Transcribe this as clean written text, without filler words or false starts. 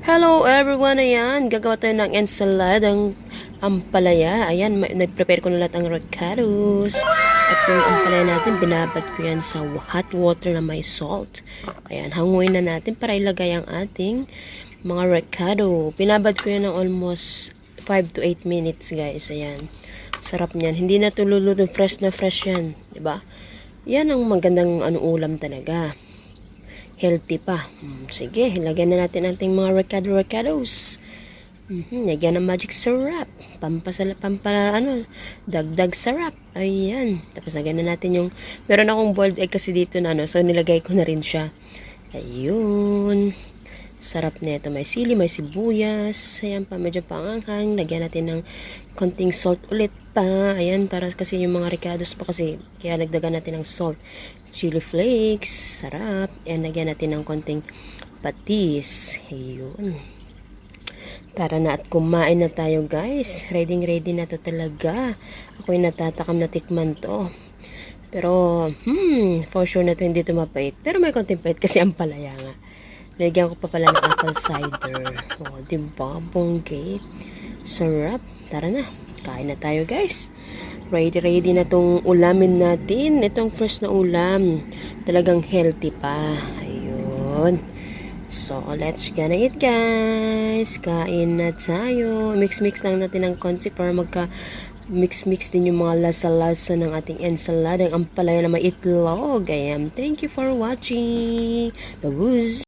Hello everyone, ayan, gagawa tayo ng ensaladang ampalaya. Ayan, nag-prepare ko na lahat ng ricados. At yung ampalaya natin, binabad ko yan sa hot water na may salt. Ayan, hanguin na natin para ilagay ang ating mga ricado. Binabad ko yan ng almost 5 to 8 minutes guys. Ayan, sarap niyan. Hindi na tululuto, fresh na fresh yan, diba? Yan ang magandang ulam talaga. Healthy pa. Sige, ilagyan na natin ating mga ricados. Lagyan ng magic syrup. Dagdag sarap. Ayan. Tapos lagyan na natin yung, meron akong boiled egg kasi dito na so nilagay ko na rin siya. Ayun. Sarap nito. May sili, may sibuyas. Ayan pa, medyo panganghang. Lagyan natin ng konting salt ulit pa. Ayan, para kasi yung mga ricados pa kasi. Kaya nagdagan natin ng salt. Chili flakes. Sarap. Ayan, lagyan natin ng konting patis. Ayun. Tara na at kumain na tayo guys. Ready na to talaga. Ako'y natatakam na tikman to. Pero, for sure na to hindi to mapait. Pero may konting pait kasi ang palaya nga. Lagyan ko pa pala ng apple cider. O, diba? Bongge. Sarap. Tara na. Kain na tayo, guys. Ready na tong ulamin natin. Itong fresh na ulam. Talagang healthy pa. Ayun. So, let's gonna eat, guys. Kain na tayo. Mix lang natin ng konti para mix din yung mga lasa-lasa ng ating ensalada. Ang ampalaya na may itlog. Ayan. Thank you for watching. Lawuz.